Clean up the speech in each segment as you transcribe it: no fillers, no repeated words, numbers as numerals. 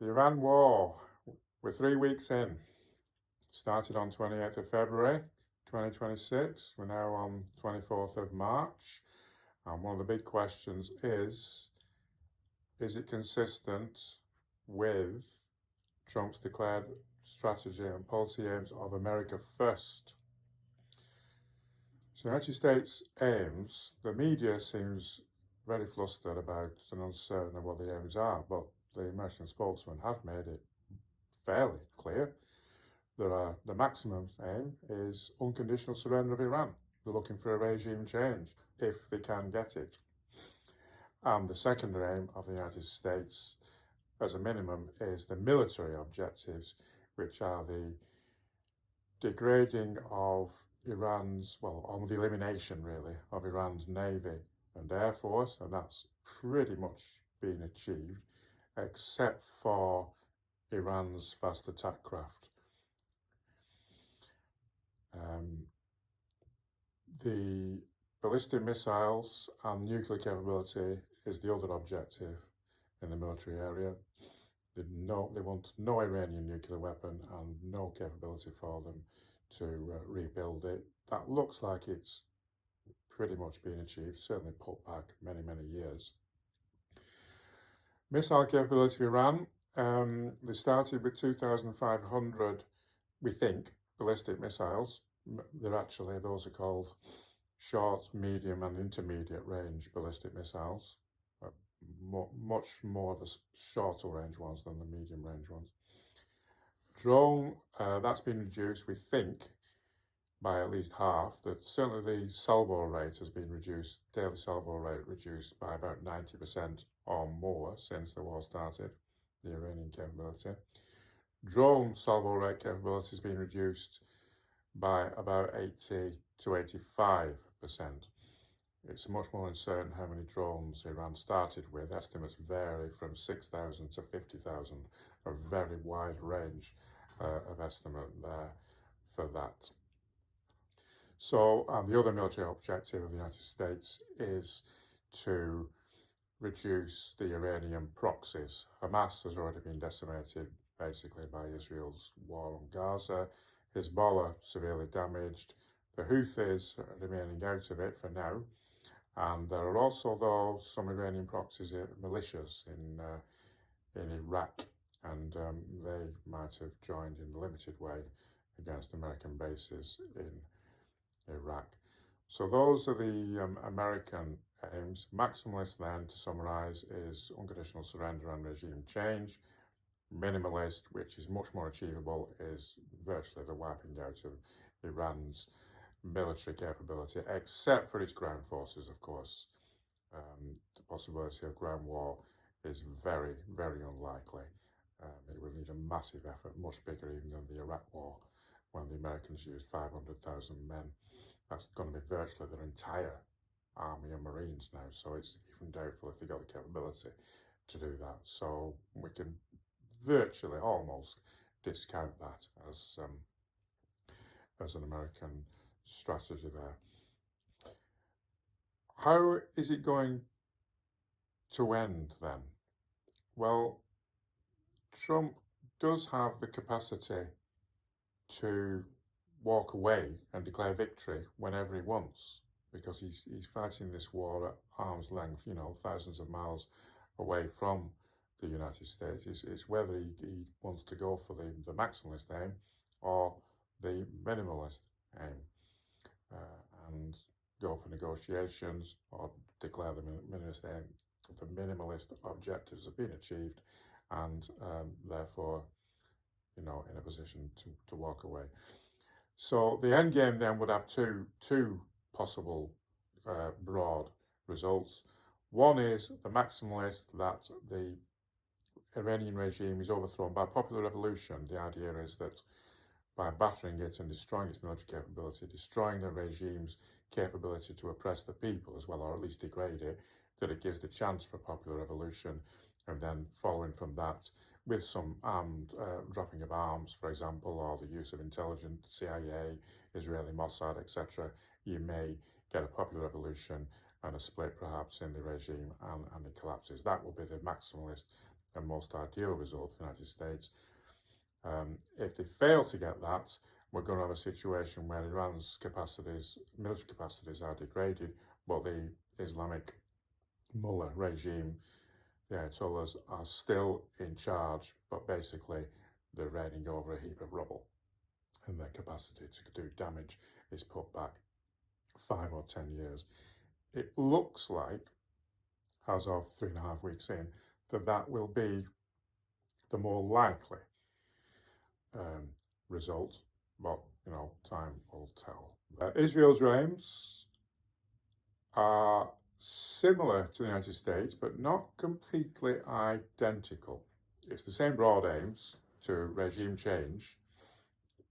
The Iran war, we're 3 weeks in. Started on 28th of February 2026. We're now on 24th of March. And one of the big questions is it consistent with Trump's declared strategy and policy aims of America first? So the United States aims, the media seems very flustered about and uncertain of what the aims are, but the American spokesman have made it fairly clear. The maximum aim is unconditional surrender of Iran. They're looking for a regime change if they can get it. And the second aim of the United States as a minimum is the military objectives, which are the degrading of Iran's, on the elimination really, of Iran's Navy and Air Force, and that's pretty much been achieved, except for Iran's fast attack craft. The ballistic missiles and nuclear capability is the other objective in the military area. They want no Iranian nuclear weapon and no capability for them to rebuild it. That looks like it's pretty much been achieved, certainly put back many, many years. Missile capability of Iran, they started with 2,500, we think, ballistic missiles. Those are called short, medium and intermediate range ballistic missiles. Much more the shorter range ones than the medium range ones. Drone, that's been reduced, we think, by at least half. That certainly the salvo rate has been reduced, daily salvo rate reduced by about 90% or more since the war started, the Iranian capability. Drone salvo rate capability has been reduced by about 80 to 85%. It's much more uncertain how many drones Iran started with. Estimates vary from 6,000 to 50,000, a very wide range of estimate there for that. So the other military objective of the United States is to reduce the Iranian proxies. Hamas has already been decimated basically by Israel's war on Gaza. Hezbollah severely damaged. The Houthis are remaining out of it for now. And there are also, though, some Iranian proxies, militias in Iraq, and they might have joined in a limited way against American bases in Iraq. So those are the American aims. Maximalist, then, to summarise, is unconditional surrender and regime change. Minimalist, which is much more achievable, is virtually the wiping out of Iran's military capability, except for its ground forces, of course. The possibility of ground war is very, very unlikely. It will need a massive effort, much bigger even than the Iraq war, when the Americans used 500,000 men. That's going to be virtually their entire army and marines now, so it's even doubtful if they've got the capability to do that. So we can virtually almost discount that as an American strategy there. How is it going to end then? Well, Trump does have the capacity to walk away and declare victory whenever he wants, because he's fighting this war at arm's length, thousands of miles away from the United States. It's whether he wants to go for the maximalist aim or the minimalist aim, and go for negotiations or declare the minimalist aim. The minimalist objectives have been achieved, and therefore, in a position to walk away. So the end game then would have two possible broad results. One is the maximalist, that the Iranian regime is overthrown by popular revolution. The idea is that by battering it and destroying its military capability, destroying the regime's capability to oppress the people as well, or at least degrade it, that it gives the chance for popular revolution, and then following from that, with some dropping of arms, for example, or the use of intelligence, CIA, Israeli Mossad, etc., you may get a popular revolution and a split perhaps in the regime, and it collapses. That will be the maximalist and most ideal result for the United States. If they fail to get that, we're going to have a situation where Iran's capacities, military capacities, are degraded, but the Islamic mullah regime, the Ayatollahs, are still in charge, but basically they're reigning over a heap of rubble, and their capacity to do damage is put back 5 or 10 years. It looks like, as of 3.5 weeks in, that will be the more likely result, but time will tell. Israel's aims are similar to the United States, but not completely identical. It's the same broad aims to regime change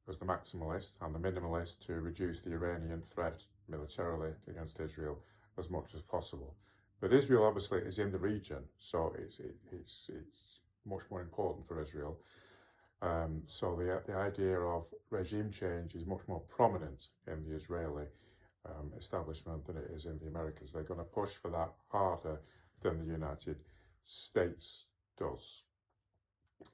as the maximalist and the minimalist, to reduce the Iranian threat militarily against Israel as much as possible. But Israel obviously is in the region, so it's much more important for Israel. So the idea of regime change is much more prominent in the Israeli establishment than it is in the Americans. They're going to push for that harder than the United States does.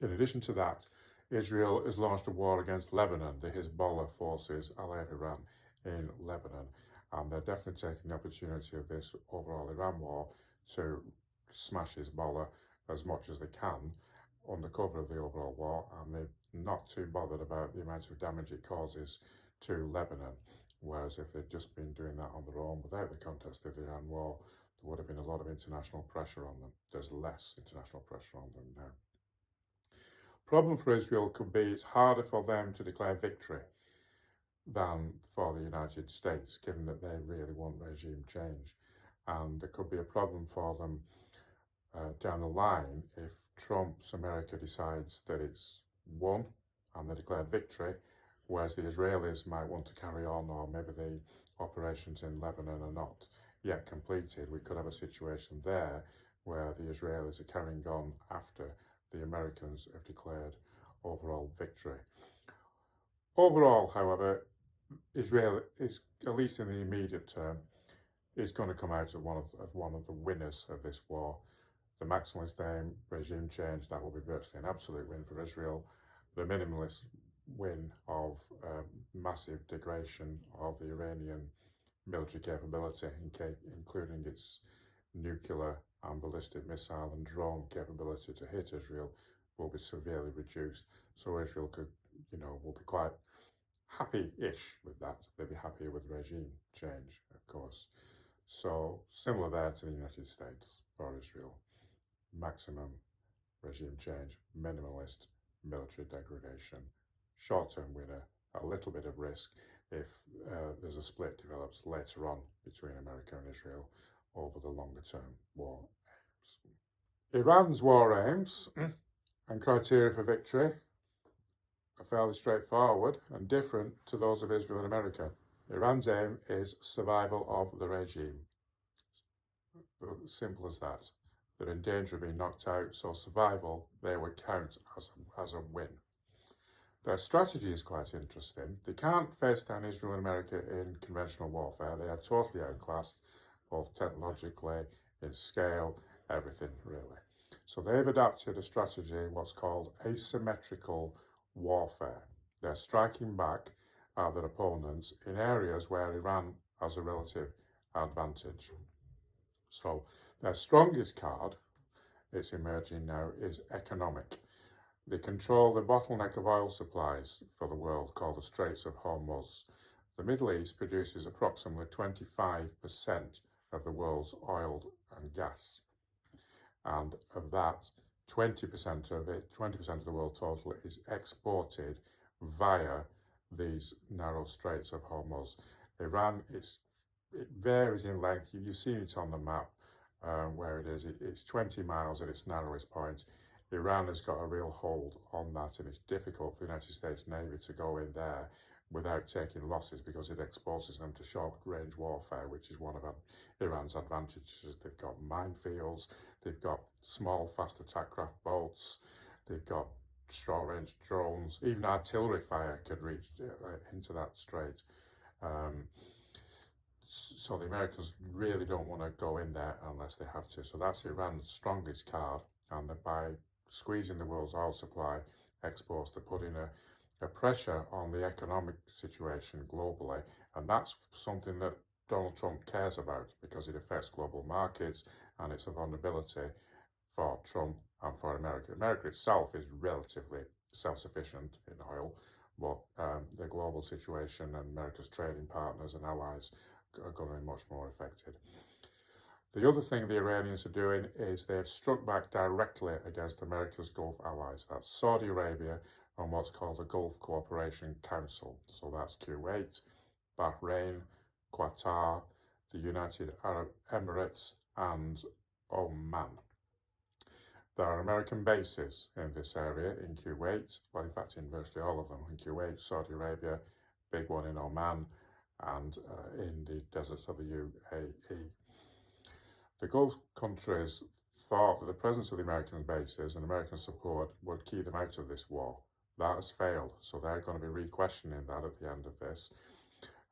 In addition to that, Israel has launched a war against Lebanon, the Hezbollah forces ally of Iran in Lebanon, and they're definitely taking the opportunity of this overall Iran war to smash Hezbollah as much as they can under cover of the overall war, and they're not too bothered about the amount of damage it causes to Lebanon. Whereas if they'd just been doing that on their own without the context of the Iran war, there would have been a lot of international pressure on them. There's less international pressure on them now. Problem for Israel could be it's harder for them to declare victory than for the United States, given that they really want regime change. And there could be a problem for them down the line if Trump's America decides that it's won and they declared victory, whereas the Israelis might want to carry on, or maybe the operations in Lebanon are not yet completed. We could have a situation there where the Israelis are carrying on after the Americans have declared overall victory. Overall, however, Israel is, at least in the immediate term, is going to come out of one of the winners of this war. The maximalist aim, regime change, that will be virtually an absolute win for Israel. The minimalist win of massive degradation of the Iranian military capability, including its nuclear and ballistic missile and drone capability to hit Israel, will be severely reduced. So Israel could, will be quite happy-ish with that. They'll be happier with regime change, of course. So similar there to the United States for Israel. Maximum regime change, minimalist military degradation, short-term winner, a little bit of risk if there's a split develops later on between America and Israel over the longer-term war aims. Iran's war aims and criteria for victory are fairly straightforward and different to those of Israel and America. Iran's aim is survival of the regime. Simple as that. They're in danger of being knocked out, so survival, they would count as a win. Their strategy is quite interesting. They can't face down Israel and America in conventional warfare. They are totally outclassed, both technologically, in scale, everything really. So they've adapted a strategy, what's called asymmetrical warfare. They're striking back at their opponents in areas where Iran has a relative advantage. So their strongest card, it's emerging now, is economic. They control the bottleneck of oil supplies for the world called the Straits of Hormuz. The Middle East produces approximately 25% of the world's oil and gas. And of that, 20% of the world total is exported via these narrow Straits of Hormuz. Iran, it varies in length. You've seen it on the map where it is. It's 20 miles at its narrowest point. Iran has got a real hold on that, and it's difficult for the United States Navy to go in there without taking losses, because it exposes them to short-range warfare, which is one of Iran's advantages. They've got minefields, they've got small, fast attack craft boats, they've got short-range drones, even artillery fire could reach into that strait. So the Americans really don't want to go in there unless they have to. So that's Iran's strongest card, and by squeezing the world's oil supply exports. They're putting a pressure on the economic situation globally, and that's something that Donald Trump cares about because it affects global markets and it's a vulnerability for Trump and for America. America itself is relatively self-sufficient in oil, but the global situation and America's trading partners and allies are going to be much more affected. The other thing the Iranians are doing is they've struck back directly against America's Gulf allies. That's Saudi Arabia and what's called the Gulf Cooperation Council. So that's Kuwait, Bahrain, Qatar, the United Arab Emirates, and Oman. There are American bases in this area in Kuwait, well, in fact, in virtually all of them, in Kuwait, Saudi Arabia, big one in Oman, and in the deserts of the UAE. The Gulf countries thought that the presence of the American bases and American support would keep them out of this war. That has failed, so they're going to be re-questioning that at the end of this.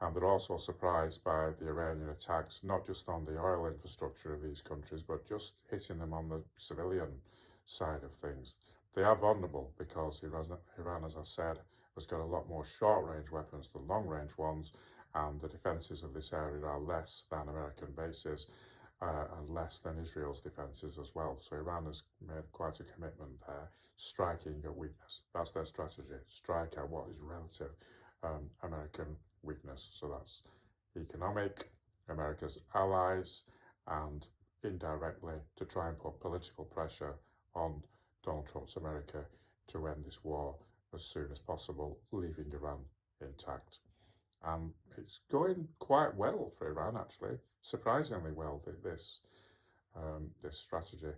And they're also surprised by the Iranian attacks, not just on the oil infrastructure of these countries, but just hitting them on the civilian side of things. They are vulnerable because Iran, as I said, has got a lot more short-range weapons than long-range ones, and the defences of this area are less than American bases and less than Israel's defences as well. So Iran has made quite a commitment there, striking a weakness. That's their strategy, strike at what is relative American weakness. So that's economic, America's allies, and indirectly to try and put political pressure on Donald Trump's America to end this war as soon as possible, leaving Iran intact. And it's going quite well for Iran, actually, surprisingly well, this strategy.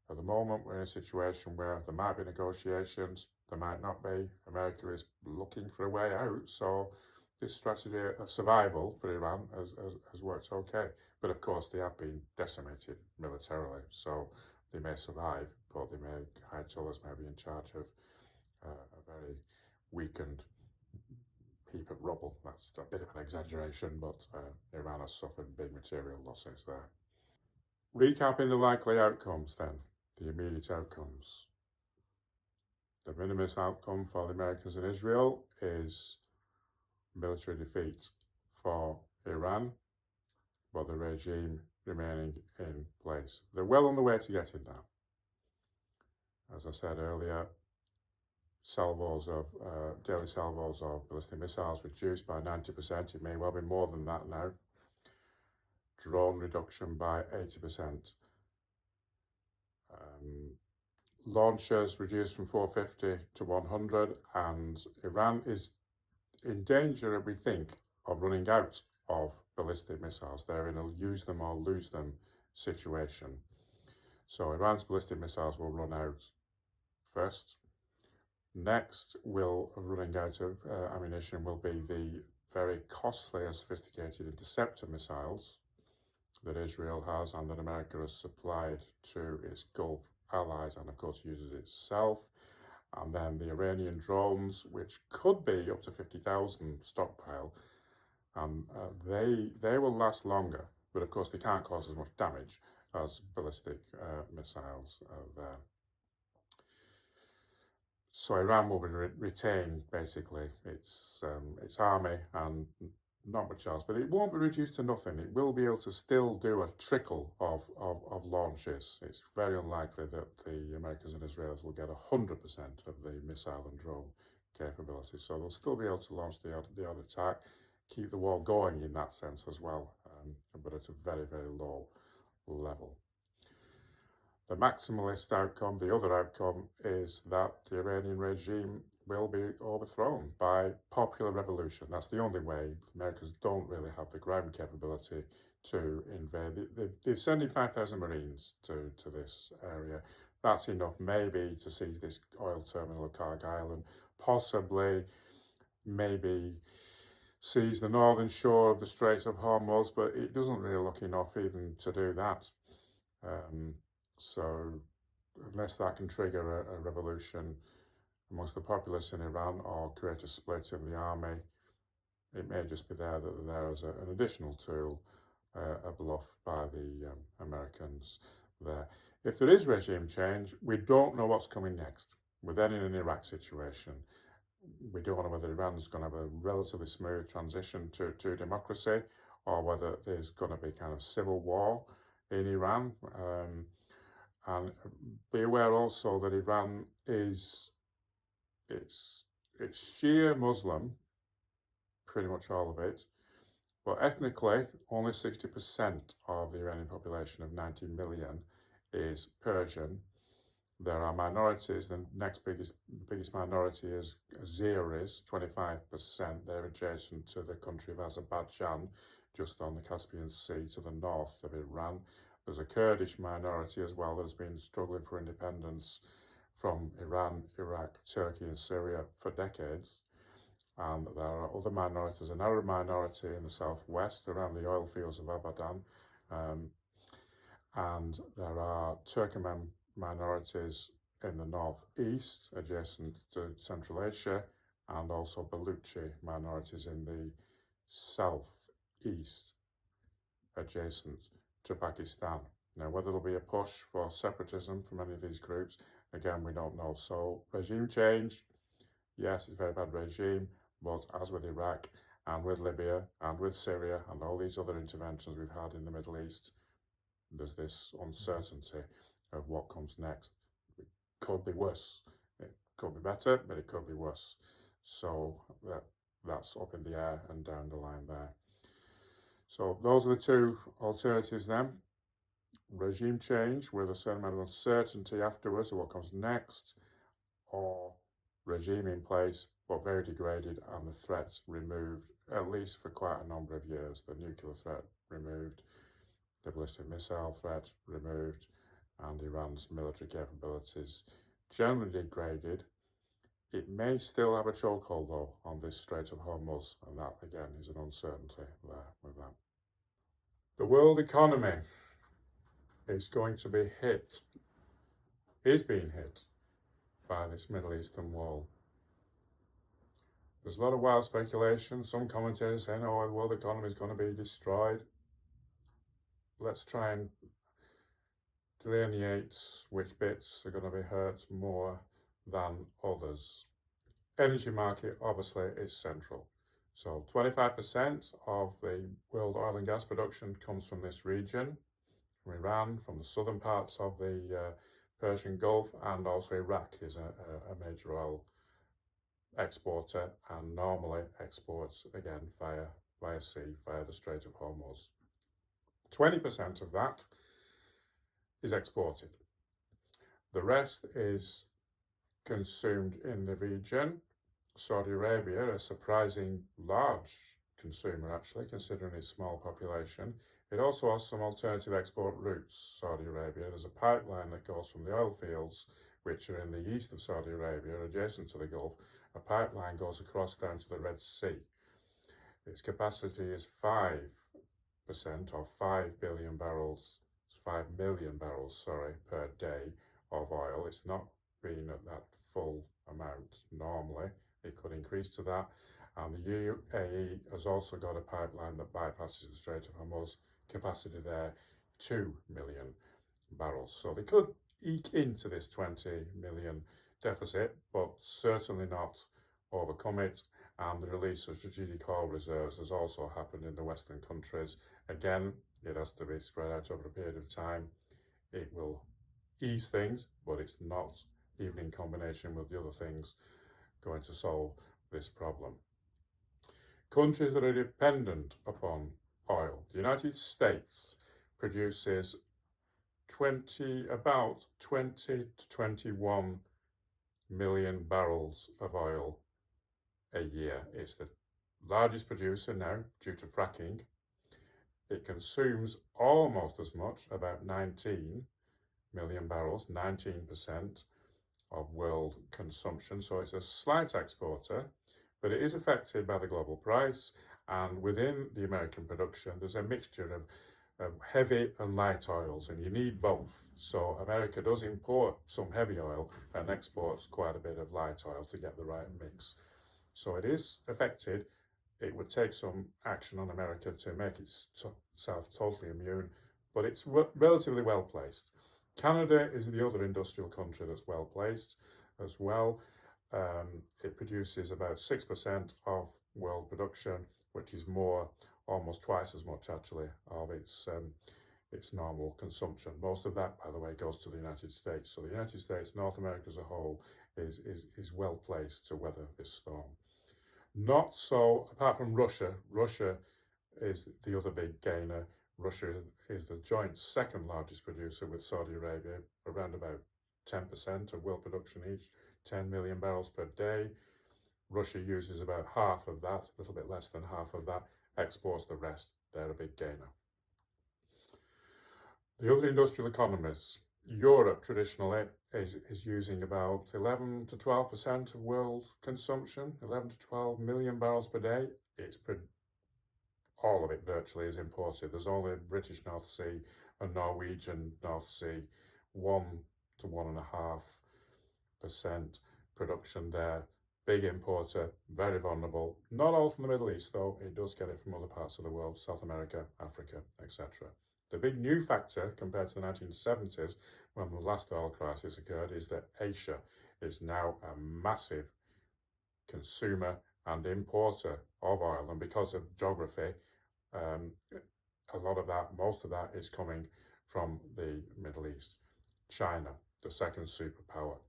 At the moment, we're in a situation where there might be negotiations, there might not be. America is looking for a way out, so this strategy of survival for Iran has worked okay. But of course, they have been decimated militarily, so they may survive, but they may, Ayatollahs may be in charge of a very weakened heap of rubble. That's a bit of an exaggeration, but Iran has suffered big material losses there. Recapping the likely outcomes then, the immediate outcomes. The minimalist outcome for the Americans and Israel is military defeat for Iran, but the regime remaining in place. They're well on the way to getting that. As I said earlier, daily salvos of ballistic missiles reduced by 90%. It may well be more than that now. Drone reduction by 80%. Launchers reduced from 450 to 100, and Iran is in danger, we think, of running out of ballistic missiles. They're in a use them or lose them situation. So Iran's ballistic missiles will run out first. Next, running out of ammunition will be the very costly and sophisticated interceptor missiles that Israel has and that America has supplied to its Gulf allies and of course uses itself. And then the Iranian drones, which could be up to 50,000 stockpile, and they will last longer, but of course they can't cause as much damage as ballistic missiles there. So Iran will retain basically its army and not much else, but it won't be reduced to nothing. It will be able to still do a trickle of launches. It's very unlikely that the Americans and Israelis will get 100% of the missile and drone capability. So they'll still be able to launch the odd attack, keep the war going in that sense as well, but at a very, very low level. The maximalist outcome, the other outcome, is that the Iranian regime will be overthrown by popular revolution. That's the only way. The Americans don't really have the ground capability to invade. They've sent 5,000 Marines to this area. That's enough maybe to seize this oil terminal at Cargill and possibly maybe seize the northern shore of the Straits of Hormuz, but it doesn't really look enough even to do that. So unless that can trigger a revolution amongst the populace in Iran or create a split in the army, it may just be there that they're there as an additional tool, a bluff by the Americans there. If there is regime change, we don't know what's coming next. We're then in an Iraq situation. We don't know whether Iran's going to have a relatively smooth transition to democracy, or whether there's going to be kind of civil war in Iran. And be aware also that Iran is it's Shia Muslim, pretty much all of it, but ethnically only 60% of the Iranian population of 90 million is Persian. There are minorities. The next biggest minority is Azeris, 25%. They're adjacent to the country of Azerbaijan, just on the Caspian Sea to the north of Iran. There's a Kurdish minority as well that has been struggling for independence from Iran, Iraq, Turkey and Syria for decades. And there are other minorities, an Arab minority in the southwest around the oil fields of Abadan. And there are Turkmen minorities in the northeast, adjacent to Central Asia, and also Baluchi minorities in the southeast, adjacent to Pakistan. Now, whether there'll be a push for separatism from any of these groups, again, we don't know. So, regime change, yes, it's a very bad regime, but as with Iraq and with Libya and with Syria and all these other interventions we've had in the Middle East, there's this uncertainty of what comes next. It could be worse. It could be better, but it could be worse. So that's up in the air and down the line there. So those are the two alternatives then. Regime change with a certain amount of uncertainty afterwards of what comes next, or regime in place but very degraded and the threats removed, at least for quite a number of years. The nuclear threat removed, the ballistic missile threat removed, and Iran's military capabilities generally degraded. It may still have a chokehold though on this Straits of Hormuz, and that again is an uncertainty there with that. The world economy is going to be hit, is being hit by this Middle Eastern wall. There's a lot of wild speculation. Some commentators saying, oh, the world economy is going to be destroyed. Let's try and delineate which bits are going to be hurt more than others. Energy market obviously is central. So 25% of the world oil and gas production comes from this region, from Iran, from the southern parts of the Persian Gulf, and also Iraq is a major oil exporter and normally exports again via sea, via the Strait of Hormuz. 20% of that is exported. The rest is consumed in the region. Saudi Arabia, a surprising large consumer actually, considering its small population. It also has some alternative export routes, Saudi Arabia. There's a pipeline that goes from the oil fields, which are in the east of Saudi Arabia, adjacent to the Gulf. A pipeline goes across down to the Red Sea. Its capacity is 5% or 5 billion barrels, 5 million barrels, per day of oil. It's not been at that full amount normally. It could increase to that. And the UAE has also got a pipeline that bypasses the Strait of Hormuz, capacity there 2 million barrels. So they could eke into this 20 million deficit, but certainly not overcome it. And the release of strategic oil reserves has also happened in the Western countries. Again, it has to be spread out over a period of time. It will ease things, but it's not, even in combination with the other things, going to solve this problem. Countries that are dependent upon oil. The United States produces about 20 to 21 million barrels of oil a year. It's the largest producer now due to fracking. It consumes almost as much, about 19 million barrels, 19% of world consumption. So it's a slight exporter, but it is affected by the global price. And within the American production, there's a mixture of heavy and light oils, and you need both. So America does import some heavy oil and exports quite a bit of light oil to get the right mix. So it is affected. It would take some action on America to make itself totally immune, but it's relatively well placed. Canada is the other industrial country that's well placed as well. It produces about 6% of world production, which is more, almost twice as much actually, of its normal consumption. Most of that, by the way, goes to the United States. So the United States, North America as a whole, is well placed to weather this storm. Not so, apart from Russia. Russia is the other big gainer. Russia is the joint second largest producer with Saudi Arabia, around about 10% of world production each, 10 million barrels per day. Russia uses about half of that, a little bit less than half of that, exports the rest. They're a big gainer. The other industrial economies, Europe traditionally is using about 11 to 12% of world consumption, 11 to 12 million barrels per day. All of it virtually is imported. There's only British North Sea and Norwegian North Sea, 1 to 1.5% production there. Big importer, very vulnerable. Not all from the Middle East though, it does get it from other parts of the world, South America, Africa, etc. The big new factor compared to the 1970s, when the last oil crisis occurred, is that Asia is now a massive consumer and importer of oil, and because of geography, a lot of that, most of that is coming from the Middle East. China, the second superpower,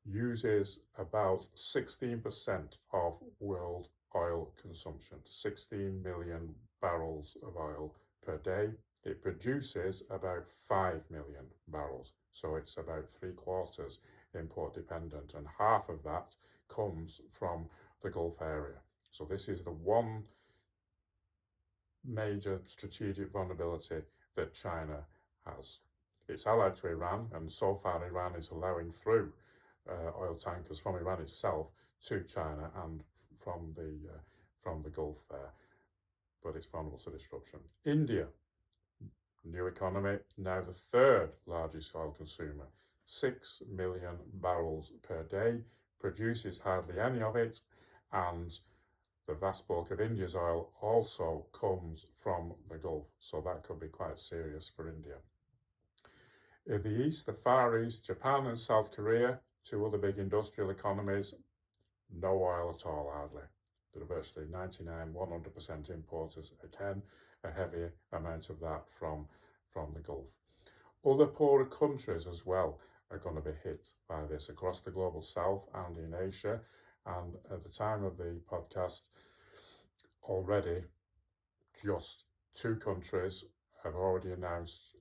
uses about 16% of world oil consumption, 16 million barrels of oil per day. It produces about 5 million barrels, so it's about 3/4 import dependent, and half of that comes from the Gulf area. So this is the one major strategic vulnerability that China has. It's allied to Iran, and so far Iran is allowing through oil tankers from Iran itself to China and from the Gulf there, but it's vulnerable to disruption. India, new economy, now the third largest oil consumer, 6 million barrels per day, produces hardly any of it, and the vast bulk of India's oil also comes from the Gulf, so that could be quite serious for India. In the east, the Far East, Japan and South Korea, two other big industrial economies, no oil at all, hardly. They're virtually 99, 100% importers, again, a heavy amount of that from the Gulf. Other poorer countries as well are going to be hit by this across the global south and in Asia. And at the time of the podcast, already just 2 countries have already announced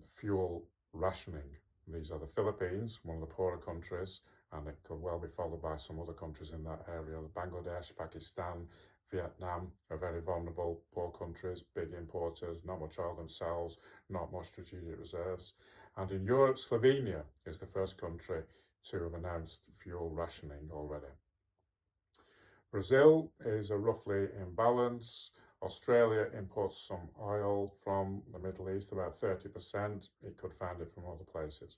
fuel rationing. These are the Philippines, one of the poorer countries, and it could well be followed by some other countries in that area. Bangladesh, Pakistan, Vietnam are very vulnerable, poor countries, big importers, not much oil themselves, not much strategic reserves. And in Europe, Slovenia is the first country to have announced fuel rationing already. Brazil is a roughly in balance. Australia imports some oil from the Middle East, about 30%. It could find it from other places.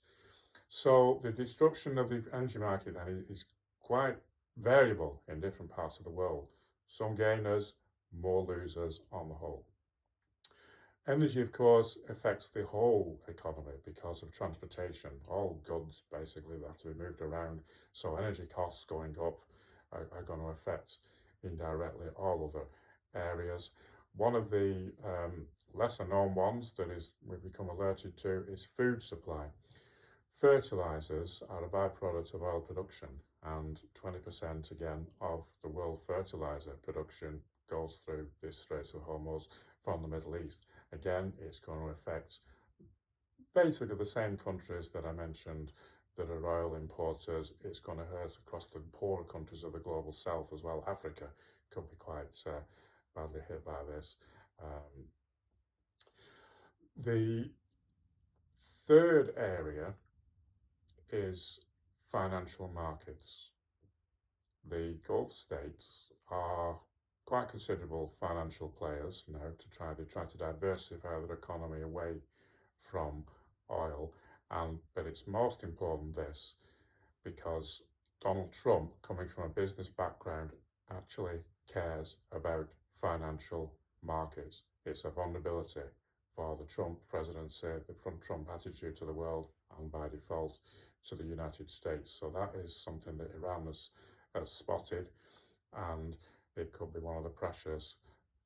So the disruption of the energy market then is quite variable in different parts of the world. Some gainers, more losers on the whole. Energy, of course, affects the whole economy because of transportation. All goods basically have to be moved around, so energy costs going up are going to affect indirectly all other areas. One of the lesser known ones that we've become alerted to is food supply. Fertilizers are a byproduct of oil production, and 20% again of the world fertilizer production goes through this Straits of Hormuz from the Middle East. Again, it's going to affect basically the same countries that I mentioned that are oil importers. It's going to hurt across the poorer countries of the global south as well. Africa could be quite badly hit by this. The third area is financial markets. The Gulf states are quite considerable financial players now they try to diversify their economy away from oil, but it's most important this because Donald Trump, coming from a business background, actually cares about financial markets. It's a vulnerability for the Trump presidency, the Trump attitude to the world, and by default to the United States. So that is something that Iran has spotted, and it could be one of the pressures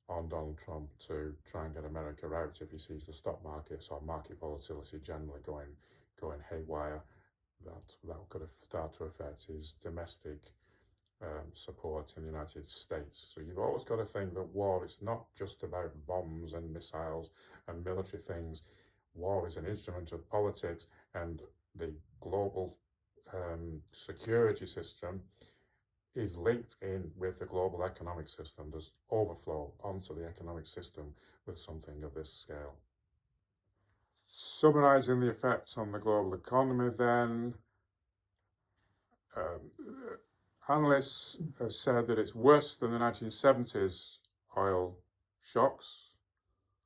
on Donald Trump to try and get America out if he sees the stock markets or market volatility generally going haywire. That could start to affect his domestic support in the United States. So you've always got to think that war is not just about bombs and missiles and military things. War is an instrument of politics, and the global security system is linked in with the global economic system. There's overflow onto the economic system with something of this scale. Summarising the effects on the global economy then, analysts have said that it's worse than the 1970s oil shocks,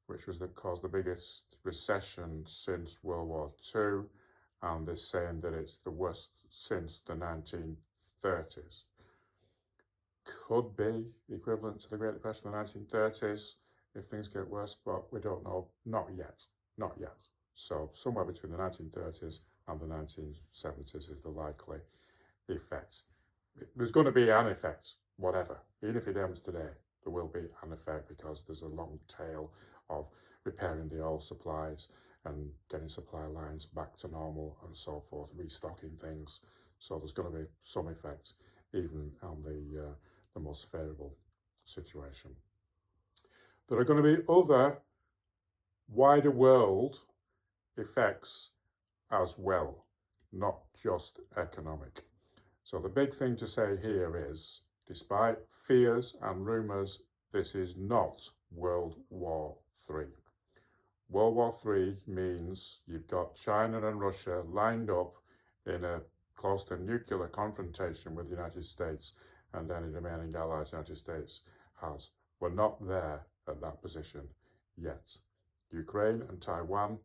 which caused the biggest recession since World War II, and they're saying that it's the worst since the 1930s. Could be equivalent to the Great Depression of the 1930s if things get worse, but we don't know. Not yet. So somewhere between the 1930s and the 1970s is the likely effect. There's going to be an effect, whatever. Even if it ends today, there will be an effect because there's a long tail of repairing the oil supplies and getting supply lines back to normal and so forth, restocking things. So there's going to be some effect even on the most favourable situation. There are going to be other wider world effects as well, not just economic. So the big thing to say here is, despite fears and rumours, this is not World War III. World War III means you've got China and Russia lined up in a close to nuclear confrontation with the United States and any remaining allies the United States has. We're not there at that position yet. Ukraine and Taiwan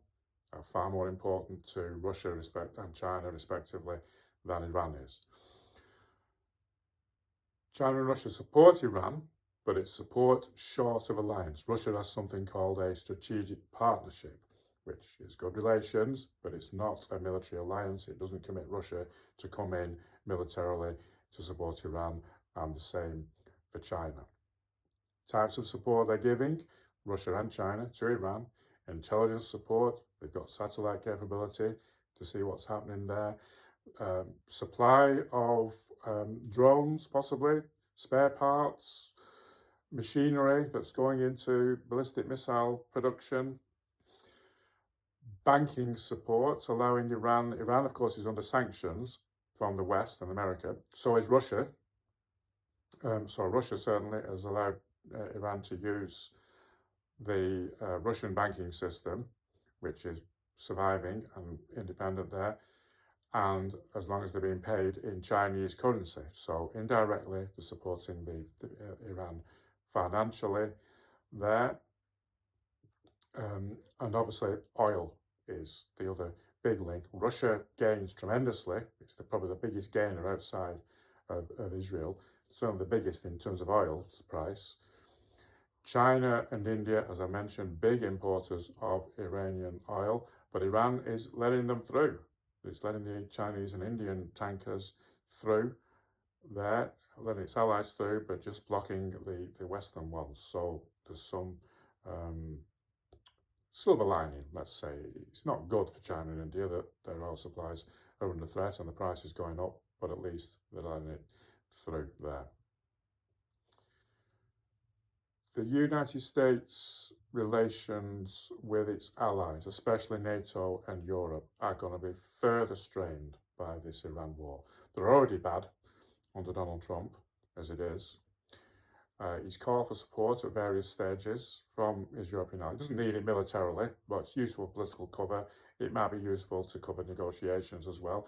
are far more important to Russia and China respectively than Iran is. China and Russia support Iran, but it's support short of alliance. Russia has something called a strategic partnership, which is good relations, but it's not a military alliance. It doesn't commit Russia to come in militarily to support Iran, and the same for China. Types of support they're giving, Russia and China to Iran: intelligence support, they've got satellite capability to see what's happening there, supply of drones, possibly, spare parts, machinery that's going into ballistic missile production, banking support, allowing Iran, of course, is under sanctions from the West and America, so is Russia. So Russia certainly has allowed Iran to use the Russian banking system, which is surviving and independent there, and as long as they're being paid in Chinese currency. So indirectly, they're supporting the Iran financially there. And obviously, oil is the other big link. Russia gains tremendously. It's probably the biggest gainer outside of Israel, certainly the biggest in terms of oil price. China and India, as I mentioned, big importers of Iranian oil, but Iran is letting them through. It's letting the Chinese and Indian tankers through there, letting its allies through, but just blocking the Western ones. So there's some silver lining, let's say. It's not good for China and India that their oil supplies are under threat and the price is going up, but at least they're letting it through there. The United States relations with its allies, especially NATO and Europe, are going to be further strained by this Iran war. They're already bad under Donald Trump, as it is. He's called for support at various stages from his European allies. He doesn't need it militarily, but it's useful political cover. It might be useful to cover negotiations as well.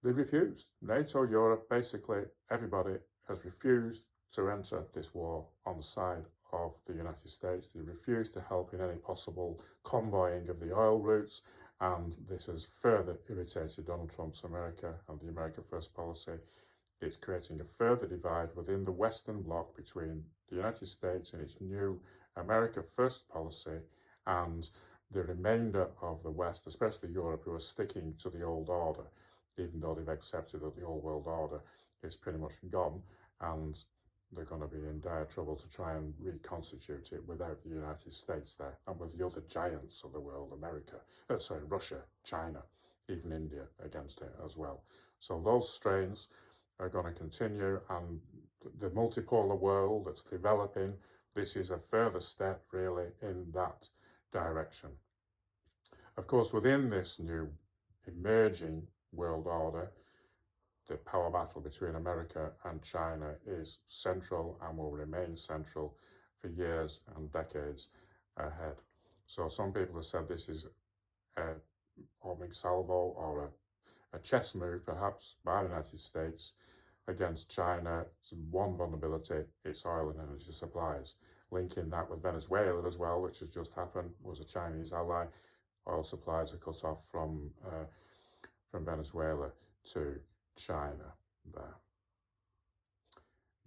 They've refused. NATO, Europe, basically everybody has refused to enter this war on the side of the United States. They refused to help in any possible convoying of the oil routes, and this has further irritated Donald Trump's America and the America First policy. It's creating a further divide within the Western bloc between the United States and its new America First policy and the remainder of the West, especially Europe, who are sticking to the old order, even though they've accepted that the old world order is pretty much gone, and they're going to be in dire trouble to try and reconstitute it without the United States there, and with the other giants of the world, Russia, China, even India against it as well. So those strains are going to continue, and the multipolar world that's developing, this is a further step really in that direction. Of course, within this new emerging world order, the power battle between America and China is central and will remain central for years and decades ahead. So some people have said this is a opening salvo or a chess move, perhaps, by the United States against China. One vulnerability, its oil and energy supplies. Linking that with Venezuela as well, which has just happened, was a Chinese ally. Oil supplies are cut off from Venezuela to China there.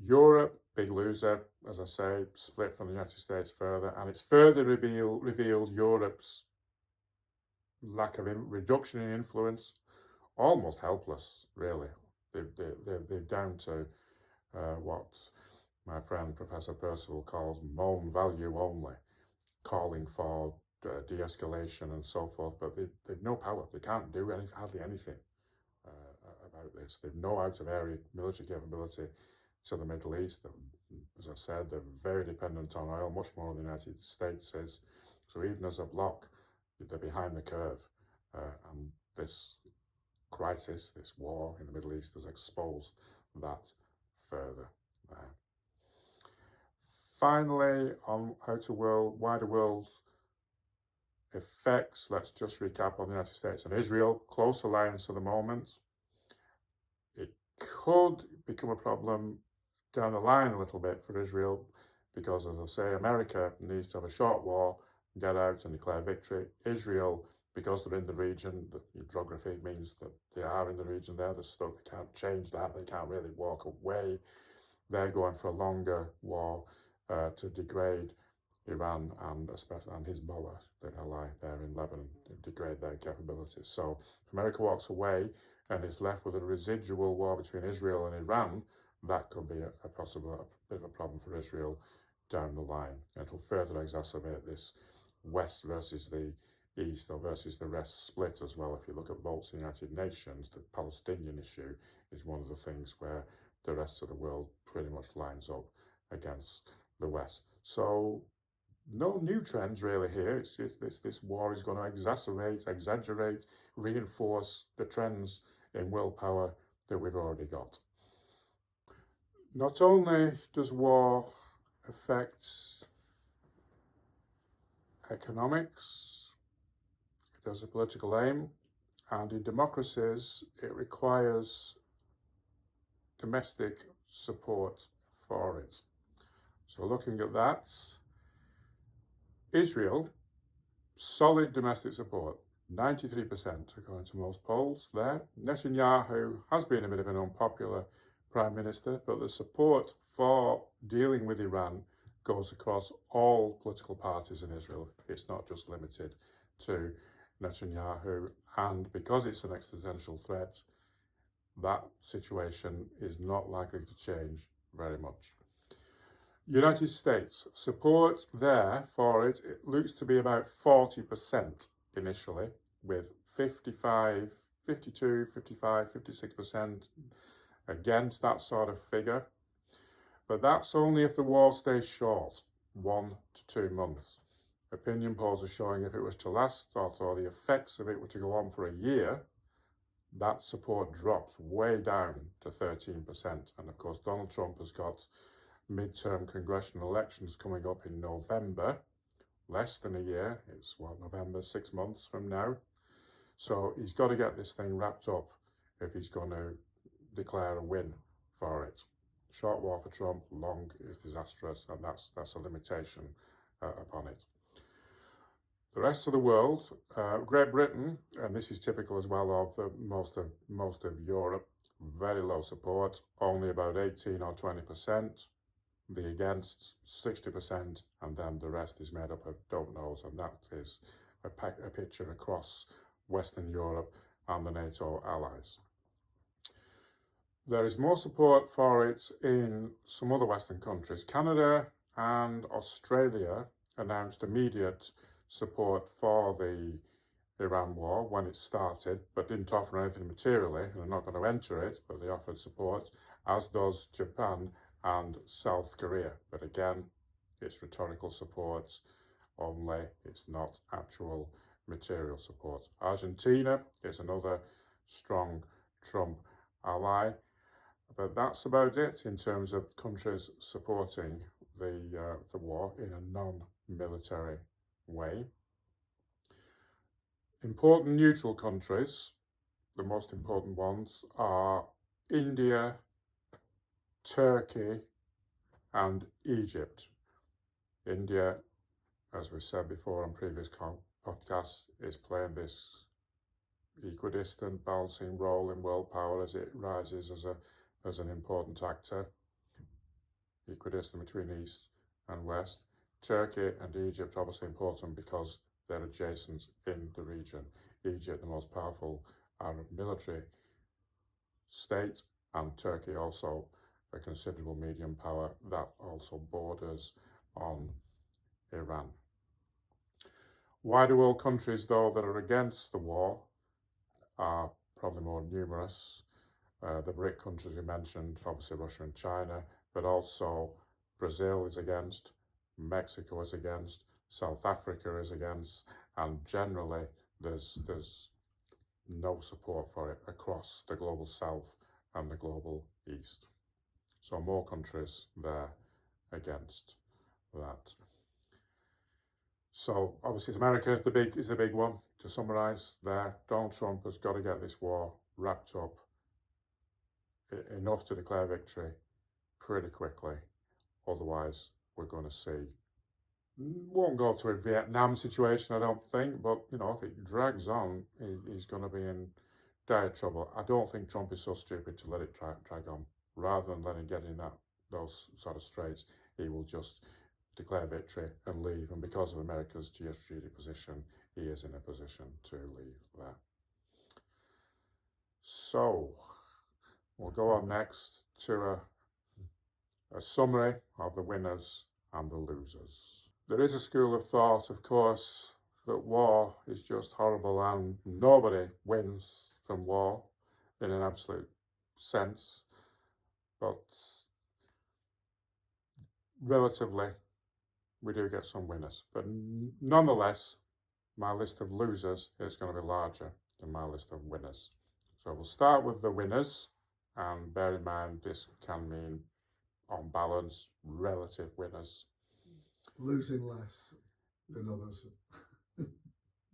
Europe, big loser, as I say, split from the United States further, and it's further revealed Europe's lack of reduction in influence, almost helpless, really. They're down to what my friend Professor Percival calls moan value only, calling for de-escalation and so forth, but they've no power. They can't do hardly anything about this. They've no out-of-area military capability to the Middle East. As I said, they're very dependent on oil, much more than the United States is. So even as a bloc, they're behind the curve. And this crisis, this war in the Middle East, has exposed that further. Finally, on wider world effects, let's just recap on the United States and Israel. Close alliance at the moment. It could become a problem down the line a little bit for Israel because, as I say, America needs to have a short war, get out and declare victory. Israel, because they're in the region, the geography means that they are in the region there, they're stuck, they can't change that, they can't really walk away. They're going for a longer war to degrade Iran and Hezbollah, their ally there in Lebanon, to degrade their capabilities. So if America walks away and is left with a residual war between Israel and Iran, that could be a bit of a problem for Israel down the line. It'll further exacerbate this West versus the East or versus the rest split as well. If you look at votes in the United Nations, the Palestinian issue is one of the things where the rest of the world pretty much lines up against the West. So no new trends really here. This war is going to exacerbate, exaggerate, reinforce the trends in world power that we've already got. Not only does war affect economics, it has a political aim, and in democracies it requires domestic support for it. So looking at that, Israel, solid domestic support, 93% according to most polls there. Netanyahu has been a bit of an unpopular prime minister, but the support for dealing with Iran goes across all political parties in Israel. It's not just limited to Netanyahu, and because it's an existential threat, that situation is not likely to change very much. United States, support there for it looks to be about 40% initially, with 55, 52, 55, 56% against that sort of figure. But that's only if the war stays short, 1 to 2 months. Opinion polls are showing if it was to last, or the effects of it were to go on for a year, that support drops way down to 13%. And of course, Donald Trump has got midterm congressional elections coming up in November, less than a year. It's November, 6 months from now. So he's got to get this thing wrapped up if he's going to declare a win for it. Short war for Trump, long is disastrous, and that's a limitation upon it. The rest of the world, Great Britain, and this is typical as well of most of Europe, very low support, only about 18 or 20%. the against 60%, and then the rest is made up of don't knows, and that is a picture across Western Europe and the NATO allies. There is more support for it in some other Western countries. Canada and Australia announced immediate support for the Iran war when it started, but didn't offer anything materially, and are not going to enter it, but they offered support, as does Japan and South Korea. But again, it's rhetorical support only, it's not actual material support. Argentina is another strong Trump ally, but that's about it in terms of countries supporting the war in a non-military way. Important neutral countries, the most important ones, are India, Turkey and Egypt. India, as we said before on previous podcasts, is playing this equidistant balancing role in world power as it rises as an important actor, equidistant between East and West. Turkey and Egypt obviously important because they're adjacent in the region. Egypt, the most powerful Arab military state, and Turkey also a considerable medium power that also borders on Iran. Wider world countries, though, that are against the war are probably more numerous. The BRIC countries we mentioned, obviously Russia and China, but also Brazil is against, Mexico is against, South Africa is against, and generally there's no support for it across the global south and the global east. So more countries there against that. So obviously it's America, is the big one. To summarise there, Donald Trump has got to get this war wrapped up enough to declare victory pretty quickly. Otherwise, we're going to see, won't go to a Vietnam situation, I don't think, but you know, if it drags on, he's going to be in dire trouble. I don't think Trump is so stupid to let it drag on. Rather than letting get in those sort of straits, he will just declare victory and leave. And because of America's geostrategic position, he is in a position to leave there. So we'll go on next to a summary of the winners and the losers. There is a school of thought, of course, that war is just horrible and nobody wins from war in an absolute sense. But relatively, we do get some winners. But nonetheless, my list of losers is going to be larger than my list of winners. So we'll start with the winners, and bear in mind this can mean, on balance, relative winners. Losing less than others.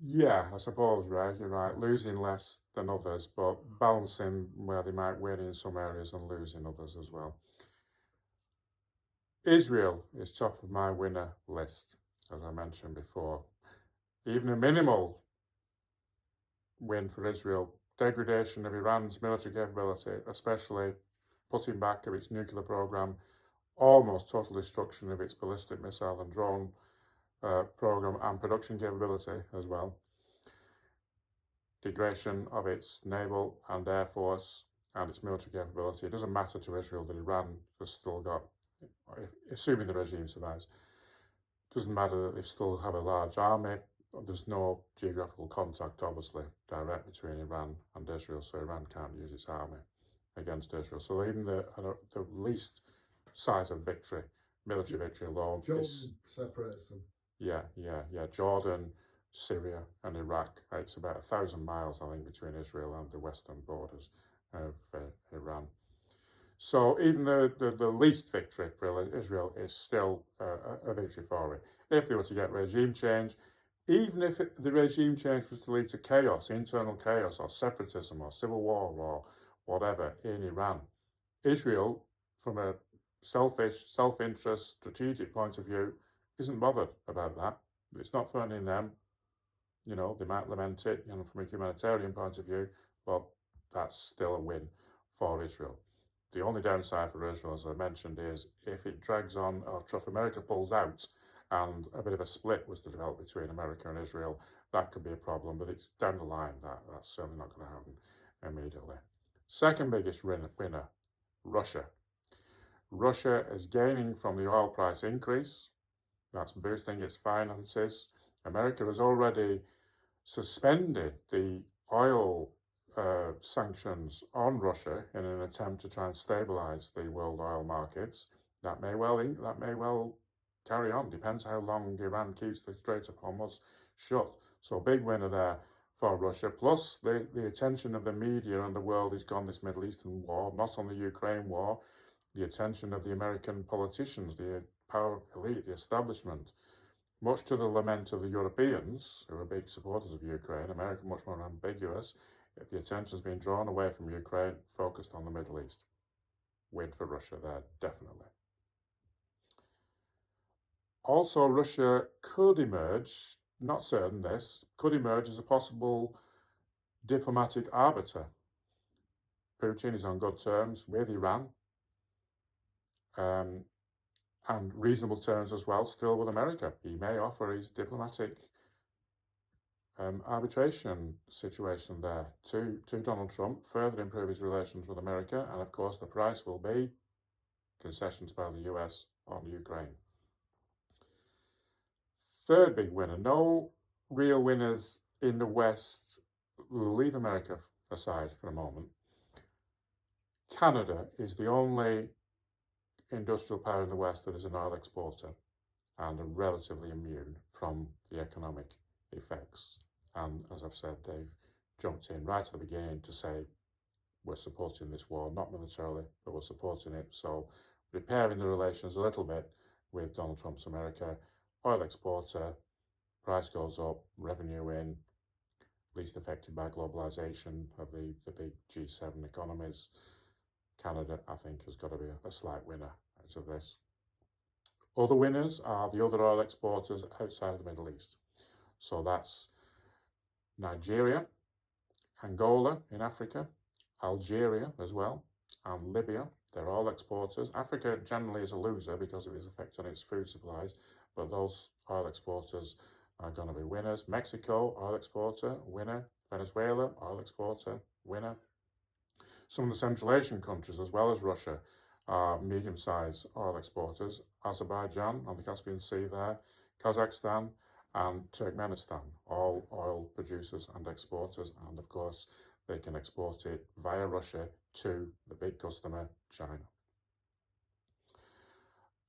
Yeah, I suppose, right, you're right. Losing less than others, but balancing where they might win in some areas and lose in others as well. Israel is top of my winner list, as I mentioned before. Even a minimal win for Israel, degradation of Iran's military capability, especially putting back of its nuclear program, almost total destruction of its ballistic missile and drone program and production capability as well. Degradation of its naval and air force and its military capability. It doesn't matter to Israel that Iran has still got, assuming the regime survives, doesn't matter that they still have a large army. There's no geographical contact, obviously, direct between Iran and Israel, so Iran can't use its army against Israel. So even the least size of victory, military victory alone, Jordan separates them. Yeah. Jordan, Syria and Iraq. It's about 1,000 miles, I think, between Israel and the western borders of Iran. So even the least victory for Israel is still a victory for it. If they were to get regime change, even if the regime change was to lead to chaos, internal chaos or separatism or civil war or whatever in Iran, Israel, from a selfish, self-interest, strategic point of view, isn't bothered about that. It's not threatening them. You know, they might lament it, you know, from a humanitarian point of view, but that's still a win for Israel. The only downside for Israel, as I mentioned, is if it drags on or if America pulls out and a bit of a split was to develop between America and Israel, that could be a problem, but it's down the line that's certainly not going to happen immediately. Second biggest winner, Russia. Russia is gaining from the oil price increase. That's boosting its finances. America has already suspended the oil sanctions on Russia in an attempt to try and stabilize the world oil markets. That may well carry on. Depends how long Iran keeps the Straits of Hormuz shut. So big winner there for Russia. Plus the attention of the media and the world is gone this Middle Eastern war, not on the Ukraine war. The attention of the American politicians, the power elite, the establishment. Much to the lament of the Europeans, who are big supporters of Ukraine, America much more ambiguous, the attention has been drawn away from Ukraine, focused on the Middle East. Win for Russia there, definitely. Also, Russia could emerge, not certain this, could emerge as a possible diplomatic arbiter. Putin is on good terms with Iran, and reasonable terms as well, still with America. He may offer his diplomatic arbitration situation there to Donald Trump, further improve his relations with America, and of course the price will be concessions by the US on Ukraine. Third big winner, no real winners in the West. We'll leave America aside for a moment. Canada is the only industrial power in the West that is an oil exporter and are relatively immune from the economic effects. And as I've said, they've jumped in right at the beginning to say, we're supporting this war, not militarily, but we're supporting it. So repairing the relations a little bit with Donald Trump's America, oil exporter, price goes up, revenue in, least affected by globalization of the big G7 economies. Canada, I think, has got to be a slight winner out of this. Other winners are the other oil exporters outside of the Middle East. So that's Nigeria, Angola in Africa, Algeria as well, and Libya. They're all exporters. Africa generally is a loser because of its effect on its food supplies, but those oil exporters are going to be winners. Mexico, oil exporter, winner. Venezuela, oil exporter, winner. Some of the Central Asian countries, as well as Russia, are medium-sized oil exporters. Azerbaijan on the Caspian Sea there, Kazakhstan and Turkmenistan, all oil producers and exporters, and of course they can export it via Russia to the big customer, China.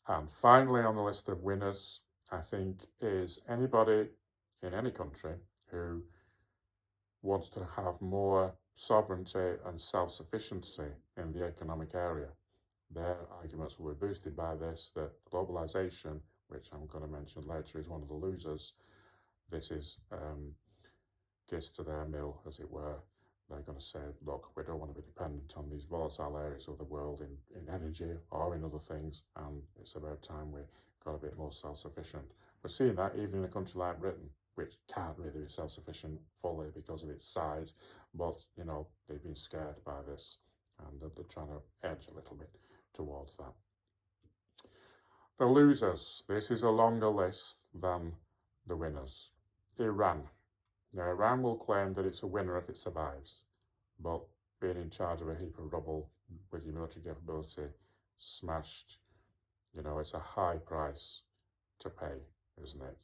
And finally on the list of winners, I think, is anybody in any country who wants to have more sovereignty and self-sufficiency in the economic area. Their arguments will be boosted by this, that globalization, which I'm going to mention later, is one of the losers. This is gets to their mill, as it were. They're going to say, look, we don't want to be dependent on these volatile areas of the world in energy or in other things, and it's about time we got a bit more self-sufficient. We're seeing that even in a country like Britain, which can't really be self-sufficient fully because of its size, but, you know, they've been scared by this, and they're trying to edge a little bit towards that. The losers. This is a longer list than the winners. Iran. Now, Iran will claim that it's a winner if it survives, but being in charge of a heap of rubble with your military capability smashed, you know, it's a high price to pay, isn't it?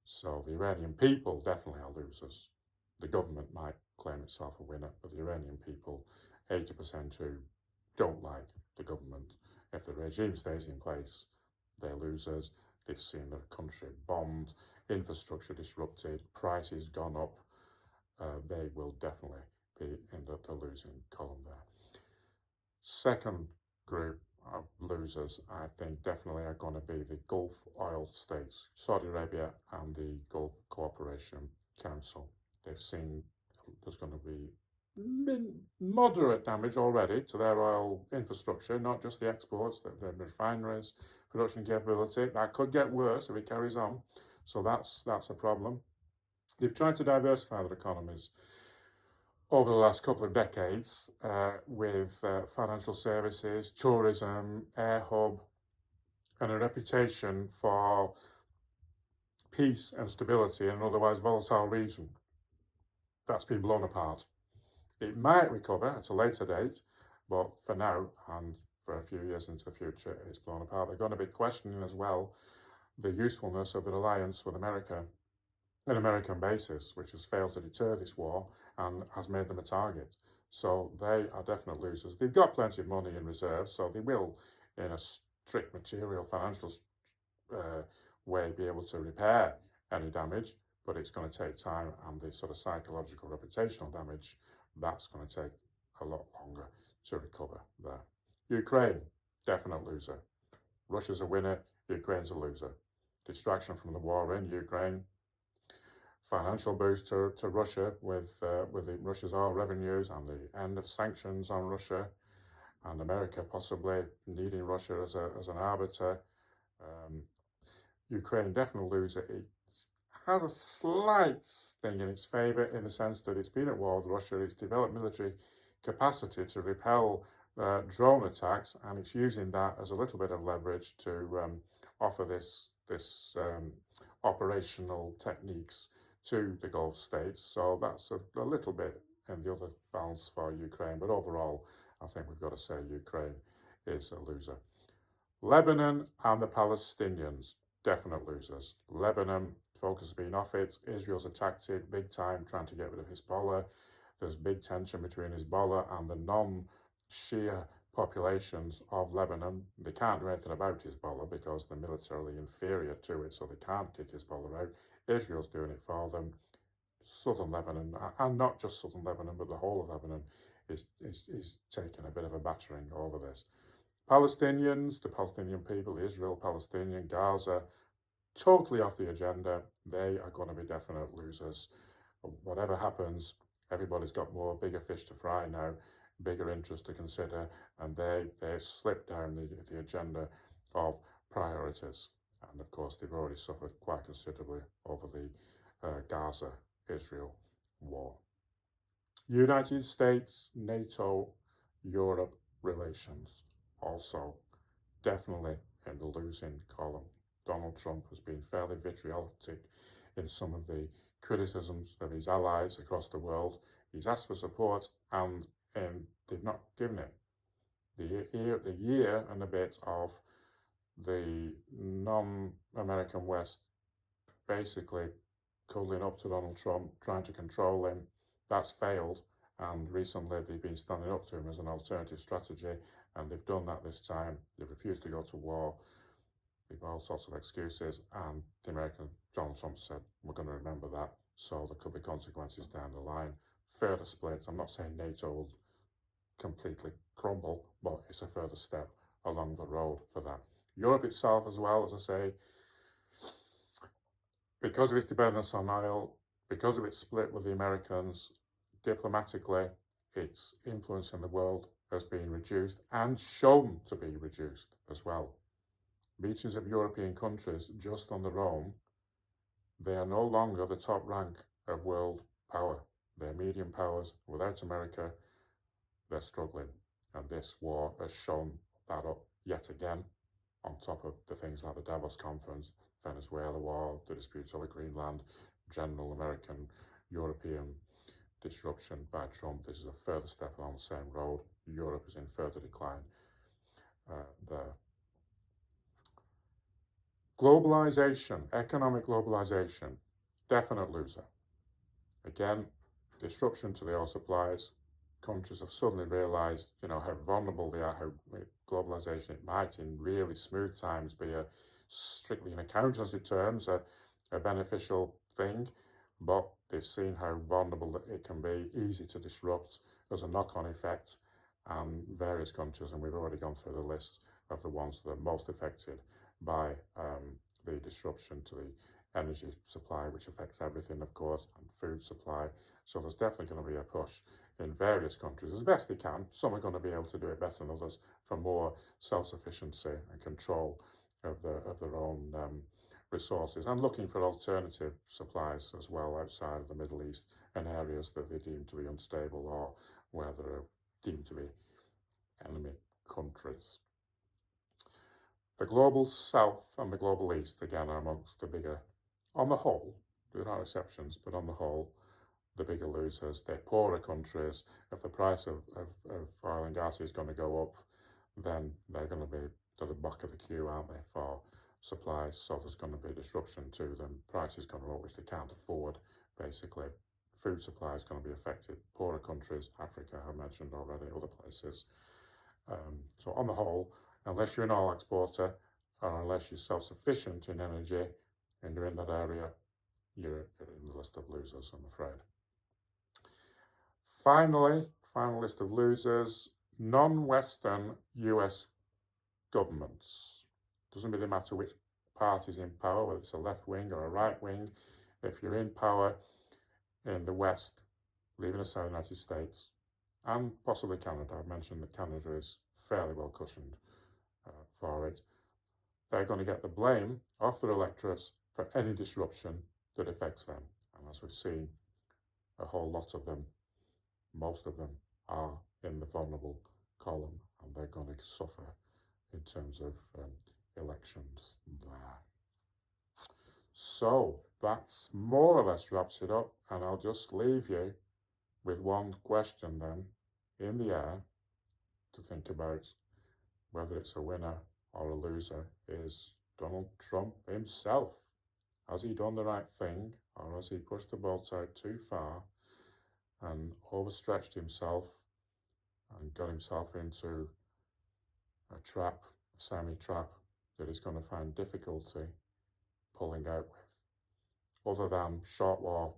So the Iranian people definitely are losers. The government might claim itself a winner, but the Iranian people, 80% who don't like the government, if the regime stays in place, they're losers. They've seen their country bombed, infrastructure disrupted, prices gone up. They will definitely be in the losing column there. Second group of losers, I think, definitely are going to be the Gulf oil states, Saudi Arabia and the Gulf Cooperation Council. They've seen there's going to be moderate damage already to their oil infrastructure, not just the exports, the refineries, production capability. That could get worse if it carries on. So that's a problem. They've tried to diversify their economies over the last couple of decades with financial services, tourism, air hub, and a reputation for peace and stability in an otherwise volatile region. That's been blown apart. It might recover at a later date, but for now and for a few years into the future, it's blown apart. They're going to be questioning as well the usefulness of an alliance with America, an American basis, which has failed to deter this war and has made them a target. So they are definite losers. They've got plenty of money in reserve, so they will, in a strict material financial way, be able to repair any damage, but it's going to take time, and the sort of psychological, reputational damage, that's going to take a lot longer to recover there. Ukraine, definite loser. Russia's a winner, Ukraine's a loser. Distraction from the war in Ukraine, financial boost to Russia with Russia's oil revenues and the end of sanctions on Russia, and America possibly needing Russia as an arbiter. Ukraine definitely loser. It has a slight thing in its favour in the sense that it's been at war with Russia, it's developed military capacity to repel drone attacks, and it's using that as a little bit of leverage to offer this operational techniques to the Gulf states. So that's a little bit in the other balance for Ukraine, but overall I think we've got to say Ukraine is a loser. Lebanon and the Palestinians, definite losers. Lebanon, focus has been off it. Israel's attacked it big time, trying to get rid of Hezbollah. There's big tension between Hezbollah and the non-Shia populations of Lebanon. They can't do anything about Hezbollah because they're militarily inferior to it, so they can't kick Hezbollah out. Israel's doing it for them. Southern Lebanon, and not just southern Lebanon, but the whole of Lebanon is taking a bit of a battering over this. Palestinians, the Palestinian people, Israel, Palestinian, Gaza, totally off the agenda. They are going to be definite losers. Whatever happens, everybody's got bigger fish to fry now, bigger interests to consider, and they've slipped down the agenda of priorities. And of course, they've already suffered quite considerably over the Gaza-Israel war. United States, NATO, Europe relations, also definitely in the losing column. Donald Trump has been fairly vitriolic in some of the criticisms of his allies across the world. He's asked for support, and they've not given it. The year and a bit of the non-American West basically cuddling up to Donald Trump, trying to control him, that's failed. And recently they've been standing up to him as an alternative strategy, and they've done that this time. They've refused to go to war with all sorts of excuses, and the American Donald Trump said, we're going to remember that, so there could be consequences down the line. Further splits. I'm not saying NATO will completely crumble, but it's a further step along the road for that. Europe itself as well, as I say, because of its dependence on oil, because of its split with the Americans, diplomatically, its influence in the world has been reduced and shown to be reduced as well. Regions of European countries just on their own, they are no longer the top rank of world power. They're medium powers. Without America, they're struggling. And this war has shown that up yet again, on top of the things like the Davos conference, Venezuela war, the disputes over Greenland, general American, European disruption by Trump. This is a further step along the same road. Europe is in further decline there. Globalization, economic globalization, definite loser. Again, disruption to the oil supplies. Countries have suddenly realised, how vulnerable they are, how globalization, it might in really smooth times be strictly in accountancy terms, a beneficial thing, but they've seen how vulnerable it can be, easy to disrupt as a knock-on effect, and various countries, and we've already gone through the list of the ones that are most affected by the disruption to the energy supply, which affects everything, of course, and food supply. So there's definitely going to be a push in various countries as best they can. Some are going to be able to do it better than others for more self-sufficiency and control of their own resources and looking for alternative supplies as well outside of the Middle East and areas that they deem to be unstable or where they're deemed to be enemy countries. The global south and the global east, again, are amongst the bigger, on the whole, there are exceptions, but on the whole, the bigger losers. They're poorer countries. If the price of oil and gas is going to go up, then they're going to be to the back of the queue, aren't they, for supplies. So there's going to be disruption to them. Price is going to go up, which they can't afford, basically. Food supply is going to be affected. Poorer countries, Africa, I mentioned already, other places. So on the whole, unless you're an oil exporter or unless you're self-sufficient in energy and you're in that area, you're in the list of losers, I'm afraid. Finally, final list of losers, non-Western US governments. Doesn't really matter which party's in power, whether it's a left wing or a right wing. If you're in power in the West, leaving aside the United States, and possibly Canada, I've mentioned that Canada is fairly well cushioned for it, they're going to get the blame off their electorates for any disruption that affects them. And as we've seen, a whole lot of them, most of them, are in the vulnerable column, and they're going to suffer in terms of elections there. So that's more or less wraps it up, and I'll just leave you with one question then in the air to think about whether it's a winner or a loser. Is Donald Trump himself. Has he done the right thing, or has he pushed the boat out too far and overstretched himself and got himself into a trap, a semi-trap, that he's going to find difficulty pulling out with? Other than short war,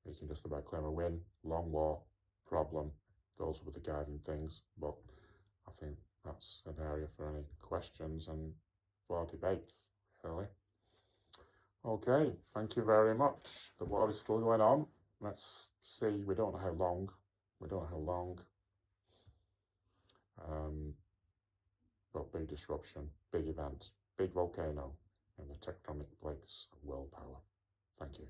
he can just about claim a win. Long war, problem. Those were the guiding things, but I think that's an area for any questions and for debate, really. Okay, thank you very much. The war is still going on. Let's see, we don't know how long. But big disruption, big event, big volcano in the tectonic plates of world power. Thank you.